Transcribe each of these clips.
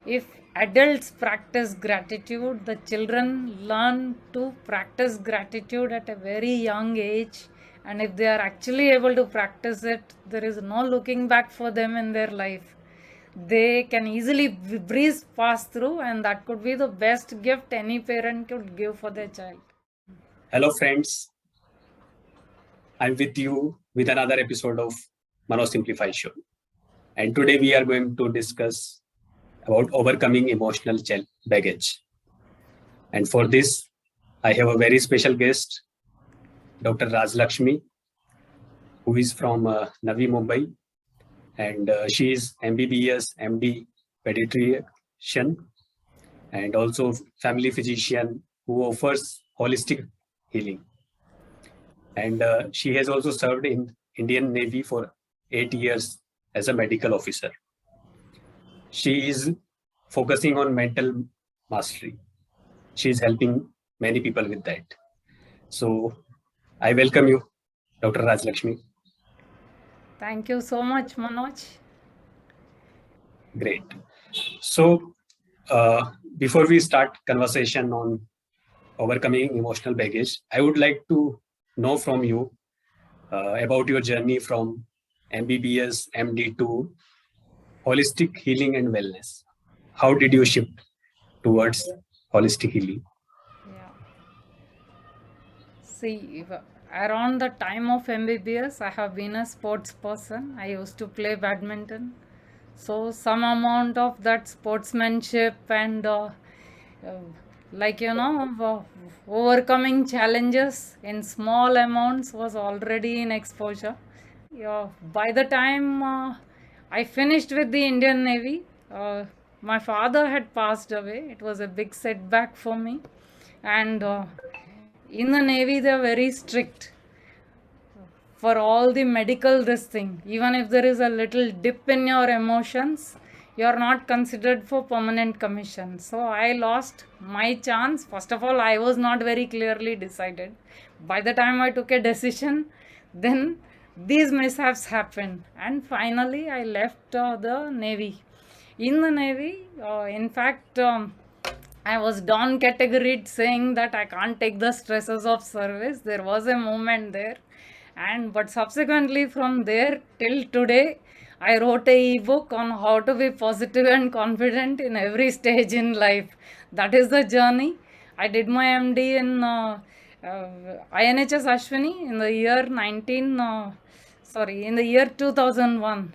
If adults practice gratitude, the children learn to practice gratitude at a very young age. And if they are actually able to practice it, there is no looking back for them in their life. They can easily breeze past through, and that could be the best gift any parent could give for their child. Hello, friends. I'm with you with another episode of Manoj Simplify show. And today we are going to discuss about overcoming emotional baggage. And for this, I have a very special guest, Dr. Rajalakshmi, who is from Navi Mumbai. And she is MBBS, MD, pediatrician, and also family physician who offers holistic healing. And she has also served in Indian Navy for 8 years as a medical officer. She is focusing on mental mastery. She is helping many people with that. So I welcome you, Dr. Rajalakshmi. Thank you so much, Manoj. Great. So before we start conversation on overcoming emotional baggage, I would like to know from you about your journey from MBBS, MD to holistic healing and wellness. How did you shift towards holistic healing? Yeah. See, around the time of MBBS, I have been a sports person. I used to play badminton. So some amount of that sportsmanship and overcoming challenges in small amounts was already in exposure. Yeah, by the time I finished with the Indian Navy, my father had passed away. It was a big setback for me. And in the Navy, they're very strict for all the medical this thing. Even if there is a little dip in your emotions, you are not considered for permanent commission. So I lost my chance. First of all, I was not very clearly decided. By the time I took a decision, then these mishaps happened, and finally I left the Navy. In the Navy, in fact, I was down categoried, saying that I can't take the stresses of service. There was a moment there, and but subsequently from there till today, I wrote a ebook on how to be positive and confident in every stage in life. That is the journey. I did my MD in INHS Ashwini in the year 2001.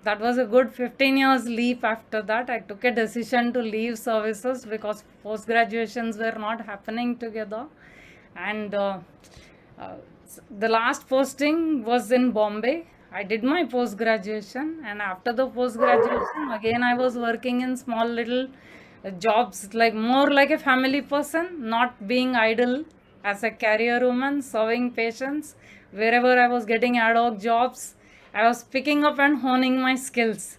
That was a good 15 years leap. After that, I took a decision to leave services because post graduations were not happening together. And the last posting was in Bombay. I did my post graduation, and after the post graduation, again I was working in small little jobs, like more like a family person, not being idle as a career woman, serving patients. Wherever I was getting ad hoc jobs, I was picking up and honing my skills.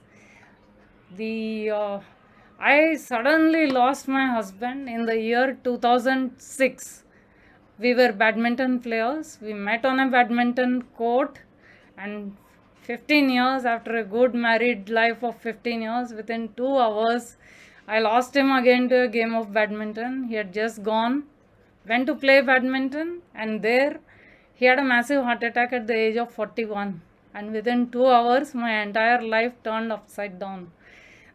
The I suddenly lost my husband in the year 2006. We were badminton players. We met on a badminton court, and 15 years after a good married life of 15 years, within 2 hours, I lost him again to a game of badminton. He had just gone, went to play badminton, and there he had a massive heart attack at the age of 41. And within 2 hours, my entire life turned upside down.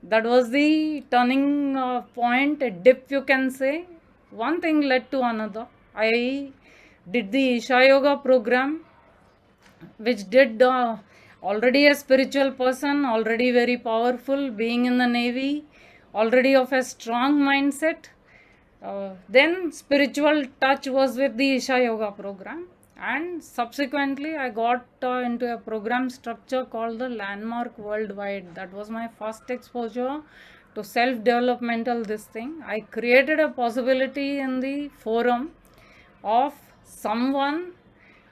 That was the turning point, a dip, you can say. One thing led to another. I did the Isha Yoga program, which did already a spiritual person, already very powerful, being in the Navy, already of a strong mindset. Then spiritual touch was with the Isha Yoga program, and subsequently I got into a program structure called the Landmark Worldwide. That was my first exposure to self-developmental this thing. I created a possibility in the forum of someone.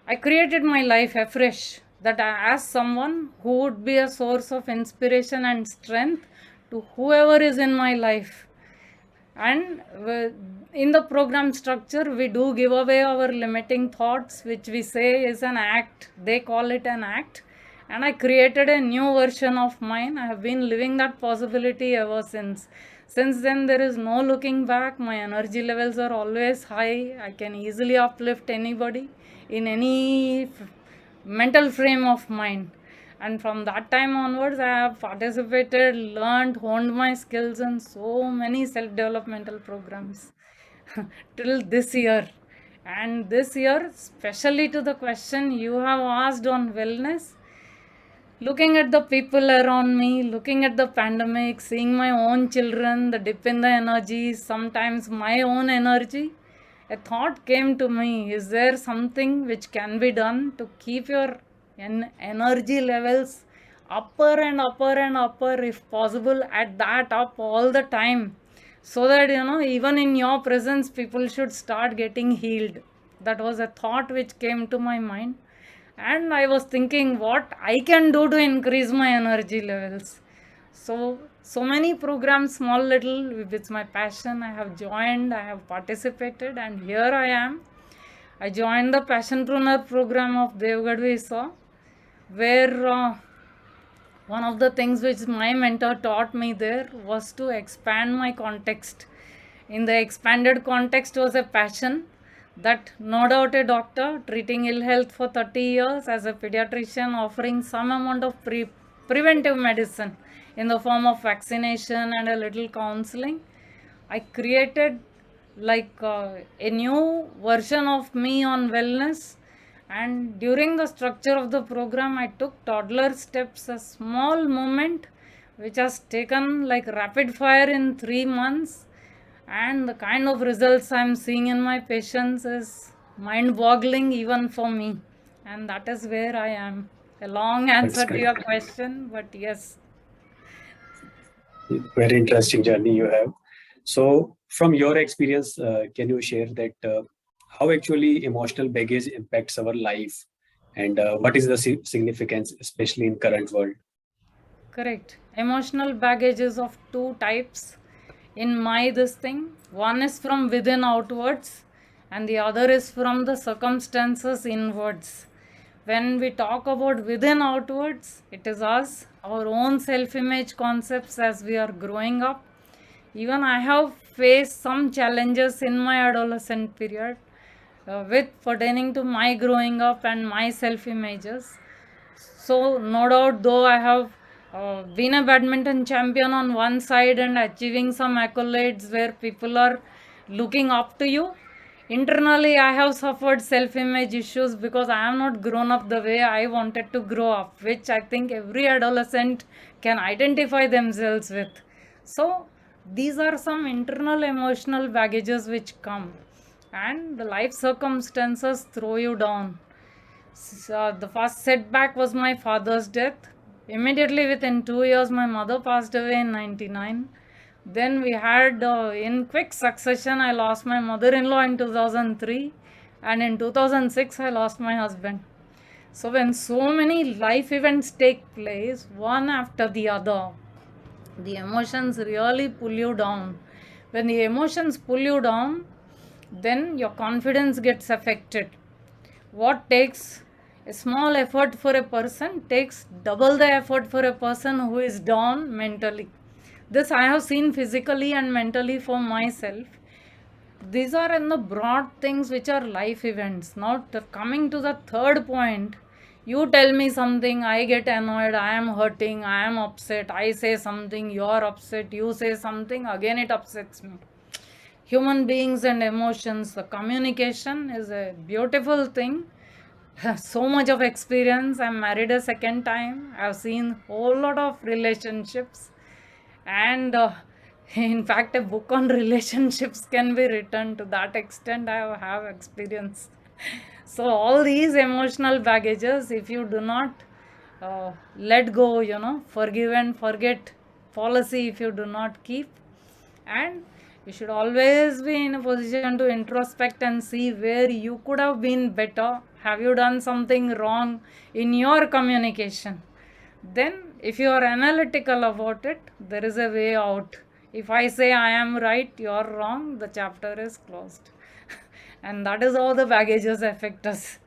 I created my life afresh, that I asked someone who would be a source of inspiration and strength to whoever is in my life. And in the program structure, we do give away our limiting thoughts, which we say is an act. They call it an act. and I created a new version of mine. I have been living that possibility ever since. Since then, there is no looking back. My energy levels are always high. I can easily uplift anybody in any mental frame of mind. And from that time onwards, I have participated, learned, honed my skills in so many self developmental programs till this year. And this year, especially to the question you have asked on wellness, looking at the people around me, looking at the pandemic, seeing my own children, the dip in the energy, sometimes my own energy, a thought came to me, is there something which can be done to keep your energy levels upper and upper and upper, if possible, at that up all the time, so that even in your presence people should start getting healed. That was a thought which came to my mind, and I was thinking what I can do to increase my energy levels. So many programs, small little, it's my passion, I have joined, I have participated, and here I am. I joined the Passionpreneur program of Devgad Visa, where one of the things which my mentor taught me there was to expand my context. In the expanded context was a passion that no doubt a doctor treating ill health for 30 years, as a pediatrician offering some amount of preventive medicine in the form of vaccination and a little counseling. I created a new version of me on wellness, and during the structure of the program I took toddler steps, a small movement which has taken like rapid fire in 3 months, and the kind of results I'm seeing in my patients is mind boggling even for me. And that is where I am. A long That's answer to great. your question, but yes. Very interesting journey you have. So, from your experience, can you share that how actually emotional baggage impacts our life, and what is the significance, especially in current world? Correct. Emotional baggage is of two types in my this thing. One is from within outwards, and the other is from the circumstances inwards. When we talk about within outwards, it is us, our own self image concepts as we are growing up. Even I have faced some challenges in my adolescent period with pertaining to my growing up and my self images. So, no doubt, though I have been a badminton champion on one side and achieving some accolades where people are looking up to you, internally I have suffered self image issues because I am not grown up the way I wanted to grow up, which I think every adolescent can identify themselves with. So, these are some internal emotional baggages which come, and the life circumstances throw you down. So the first setback was my father's death. Immediately within 2 years, my mother passed away in 99. Then we had, in quick succession, I lost my mother-in-law in 2003, and in 2006, I lost my husband. So when so many life events take place, one after the other, the emotions really pull you down. When the emotions pull you down, then your confidence gets affected. What takes a small effort for a person takes double the effort for a person who is down mentally. This I have seen physically and mentally for myself. These are in the broad things which are life events. Now, coming to the third point, you tell me something, I get annoyed, I am hurting, I am upset, I say something, you are upset, you say something, again it upsets me. Human beings and emotions, the communication is a beautiful thing. So much of experience. I'm married a second time. I've seen whole lot of relationships, and in fact, a book on relationships can be written. To that extent, I have experience. So all these emotional baggages, if you do not let go, forgive and forget policy, if you do not keep, and you should always be in a position to introspect and see where you could have been better. Have you done something wrong in your communication? Then if you are analytical about it, there is a way out. If I say I am right, you are wrong, the chapter is closed. And that is how the baggages affect us.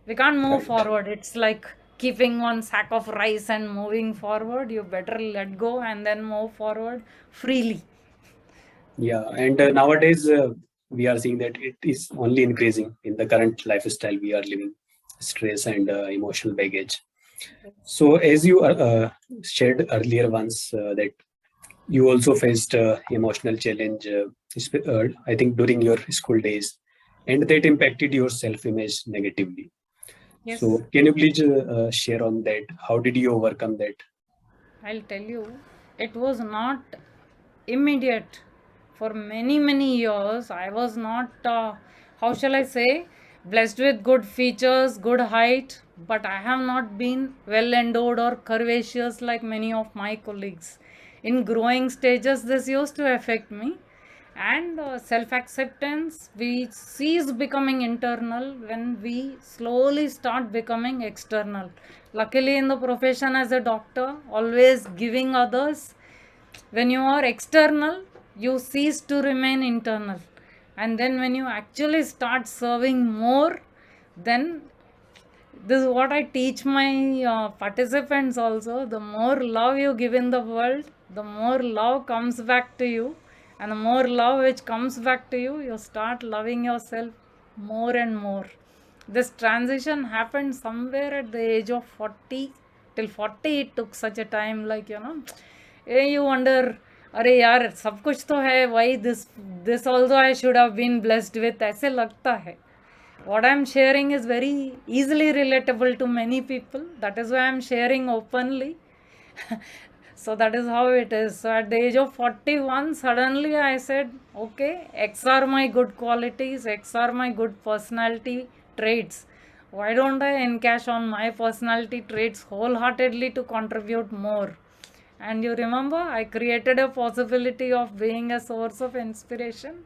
We can't move Right. forward. It's like keeping one sack of rice and moving forward. You better let go and then move forward freely. Yeah, and nowadays we are seeing that it is only increasing in the current lifestyle we are living, stress and emotional baggage. So, as you shared earlier once that you also faced emotional challenge, I think during your school days, and that impacted your self-image negatively. Yes, So, can you please share on that? How did you overcome that? I'll tell you, it was not immediate. For many, many years, I was not, how shall I say, blessed with good features, good height, but I have not been well endowed or curvaceous like many of my colleagues. In growing stages, this used to affect me. And self acceptance, we cease becoming internal when we slowly start becoming external. Luckily, in the profession as a doctor, always giving others, when you are external, you cease to remain internal. And then when you actually start serving more, then this is what I teach my participants also. The more love you give in the world, the more love comes back to you. And the more love which comes back to you, you start loving yourself more and more. This transition happened somewhere at the age of 40. Till 40 it took such a time, like, you wonder, अरे यार सब कुछ तो है, why this also I should have been blessed with, ऐसे लगता है. What I'm sharing is very easily relatable to many people. That is why I'm sharing openly. So that is how it is. So at the age of 41, suddenly I said, okay, X are my good qualities, X are my good personality traits. Why don't I encash on my personality traits wholeheartedly to contribute more? And you remember, I created a possibility of being a source of inspiration.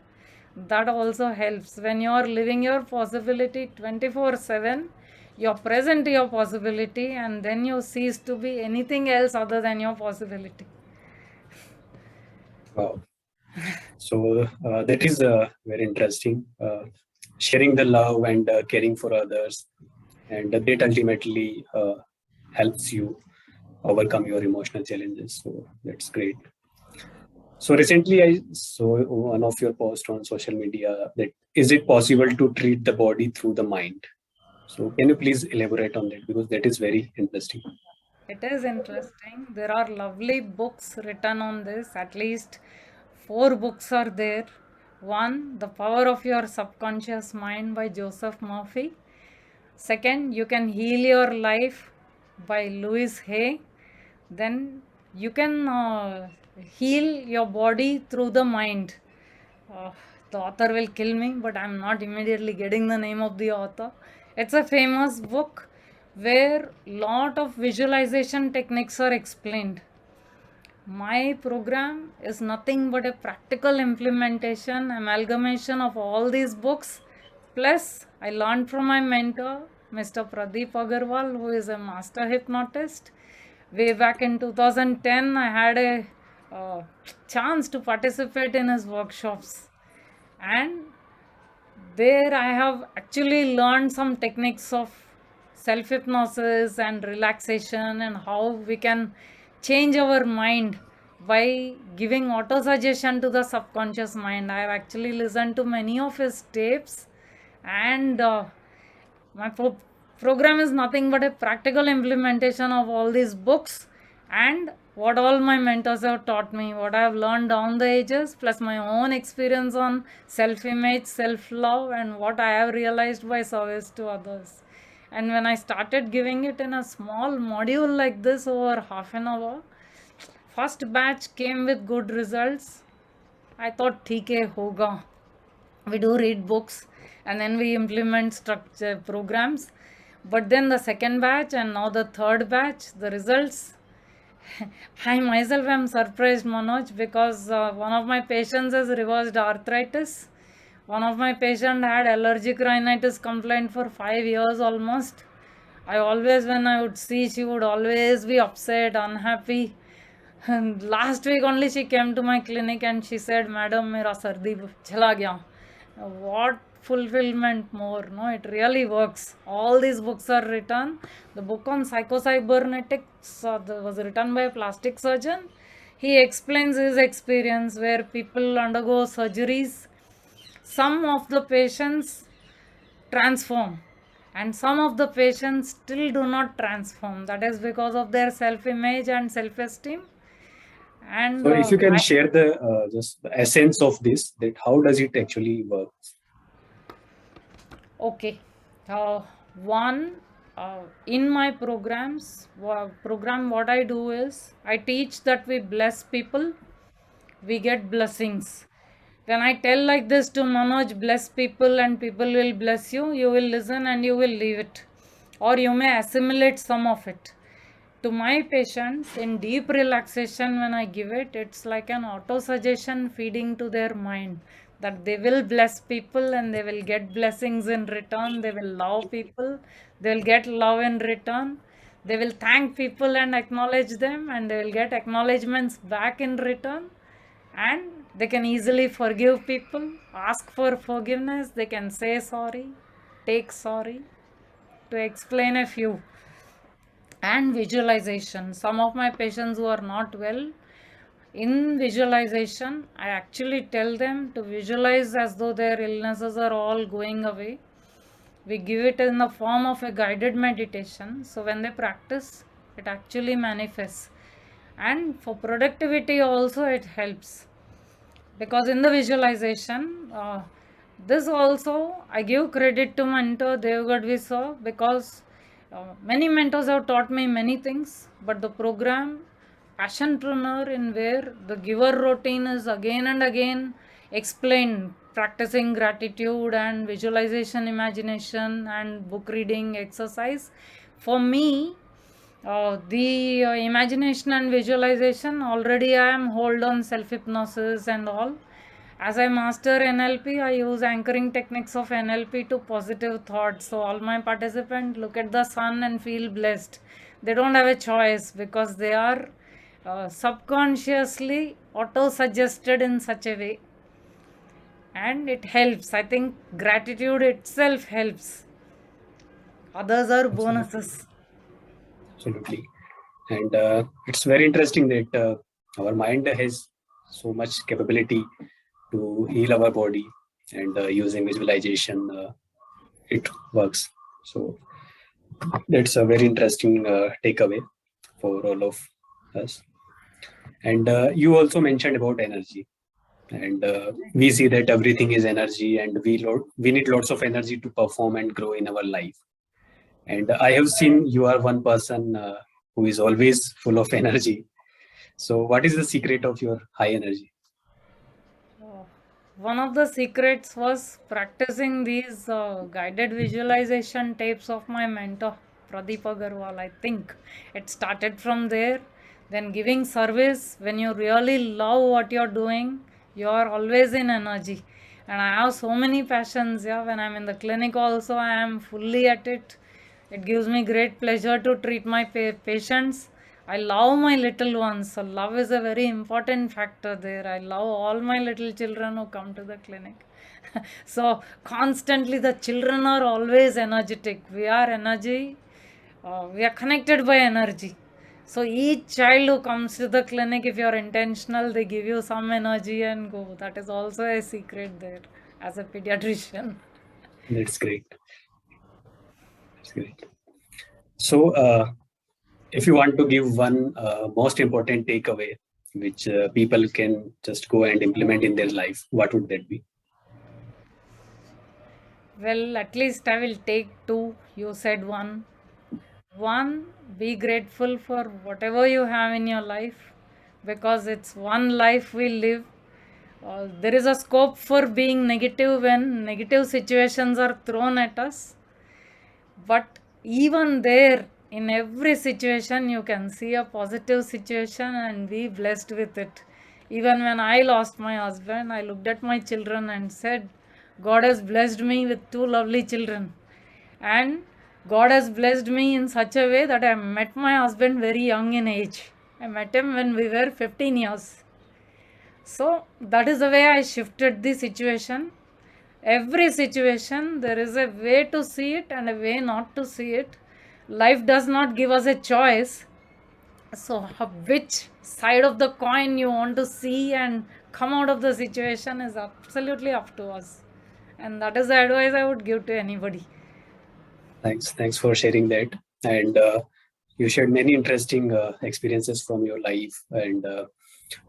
That also helps. When you are living your possibility 24/7, you're present to your possibility, and then you cease to be anything else other than your possibility. Wow. So that is very interesting. Sharing the love and caring for others, and that ultimately helps you overcome your emotional challenges. So that's great. So recently, I saw one of your posts on social media that is it possible to treat the body through the mind? So can you please elaborate on that because that is very interesting. It is interesting. There are lovely books written on this. At least four books are there. One, The Power of Your Subconscious Mind by Joseph Murphy. Second, You Can Heal Your Life by Louise Hay. Then you can heal your body through the mind. Uh, the author will kill me, but I'm not immediately getting the name of the author. It's a famous book where lot of visualization techniques are explained. My program is nothing but a practical implementation, amalgamation of all these books. Plus, I learned from my mentor, Mr. Pradeep Agarwal, who is a master hypnotist. Way back in 2010, I had a chance to participate in his workshops. And there I have actually learned some techniques of self hypnosis and relaxation, and how we can change our mind by giving auto suggestion to the subconscious mind. I have actually listened to many of his tapes, and my program is nothing but a practical implementation of all these books and what all my mentors have taught me, what I have learned down the ages, plus my own experience on self image, self love, and what I have realized by service to others. And when I started giving it in a small module like this over half an hour, first batch came with good results. I thought, ठीक है होगा. We do read books and then we implement structure programs. But then the second batch and now the third batch, the results, I myself am surprised, Manoj, because one of my patients has reversed arthritis. One of my patients had allergic rhinitis complaint for 5 years almost. I always, when I would see, she would always be upset, unhappy. And last week only she came to my clinic and she said, Madam, mera sardi chala gaya. What fulfillment more. No, it really works. All these books are written. The book on psychocybernetics was written by a plastic surgeon. He explains his experience where people undergo surgeries. Some of the patients transform, and some of the patients still do not transform. That is because of their self image and self esteem. And So if you can share the just the essence of this, that how does it actually work? Okay. One, in my program, what I do is I teach that we bless people, we get blessings. When I tell like this to Manoj, bless people and people will bless you, you will listen and you will leave it. Or you may assimilate some of it. To my patients, in deep relaxation, when I give it, it's like an auto suggestion feeding to their mind that they will bless people and they will get blessings in return. They will love people, they will get love in return. They will thank people and acknowledge them, and they will get acknowledgements back in return. And they can easily forgive people, ask for forgiveness, they can say sorry, take sorry, to explain a few. And visualization, some of my patients who are not well, in visualization I actually tell them to visualize as though their illnesses are all going away. We give it in the form of a guided meditation, so when they practice it actually manifests. And for productivity also it helps, because in the visualization, this also I give credit to mentor Devgad Viso, because many mentors have taught me many things, but the program Passionpreneur, in where the giver routine is again and again explained, practicing gratitude and visualization, imagination and book reading exercise. For me, the imagination and visualization, already I am hold on self hypnosis and all. As I master NLP, I use anchoring techniques of NLP to positive thoughts. So all my participants look at the sun and feel blessed. They don't have a choice because they are subconsciously auto suggested in such a way, and it helps. I think gratitude itself helps. Others are bonuses. Absolutely. And it's very interesting that our mind has so much capability to heal our body, and using visualization, it works. So that's a very interesting takeaway for all of us. And you also mentioned about energy, and we see that everything is energy, and we need lots of energy to perform and grow in our life. And I have seen you are one person who is always full of energy. So what is the secret of your high energy? One of the secrets was practicing these guided visualization tapes of my mentor, Pradeep Agarwal. I think it started from there. Then giving service, when you really love what you're doing, you are always in energy. And I have so many passions. Yeah, when I'm in the clinic, also, I am fully at it. It gives me great pleasure to treat my patients. I love my little ones. So love is a very important factor there. I love all my little children who come to the clinic. So constantly the children are always energetic. We are energy. We are connected by energy. So each child who comes to the clinic, if you're intentional, they give you some energy and go. That is also a secret there as a pediatrician. That's great. That's great. So if you want to give one most important takeaway which people can just go and implement in their life, what would that be? Well, at least I will take two. You said one. One, be grateful for whatever you have in your life, because it's one life we live. There is a scope for being negative when negative situations are thrown at us. But even there, in every situation, you can see a positive situation and be blessed with it. Even when I lost my husband, I looked at my children and said, God has blessed me with two lovely children. And God has blessed me in such a way that I met my husband very young in age. I met him when we were 15 years. So that is the way I shifted the situation. Every situation, there is a way to see it and a way not to see it. Life does not give us a choice. So, which side of the coin you want to see and come out of the situation is absolutely up to us. And that is the advice I would give to anybody. Thanks for sharing that. And you shared many interesting experiences from your life. And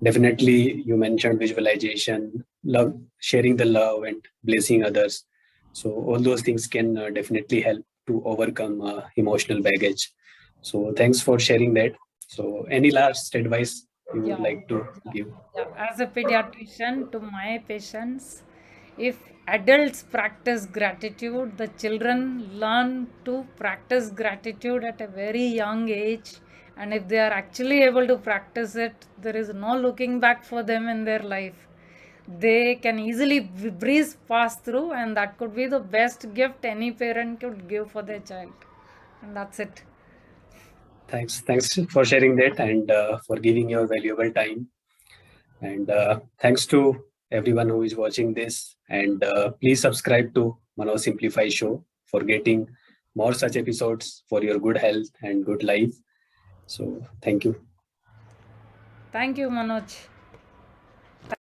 definitely, you mentioned visualization, love, sharing the love, and blessing others. So all those things can definitely help to overcome emotional baggage. So thanks for sharing that. So any last advice you would Yeah, like to give? yeah. As a pediatrician, to my patients, if adults practice gratitude, the children learn to practice gratitude at a very young age. And if they are actually able to practice it, there is no looking back for them in their life. They can easily breeze past through, and that could be the best gift any parent could give for their child. And that's it. Thanks for sharing that and for giving your valuable time. And thanks to everyone who is watching this. And please subscribe to Manoj Simplify Show for getting more such episodes for your good health and good life. So thank you. Thank you, Manoj.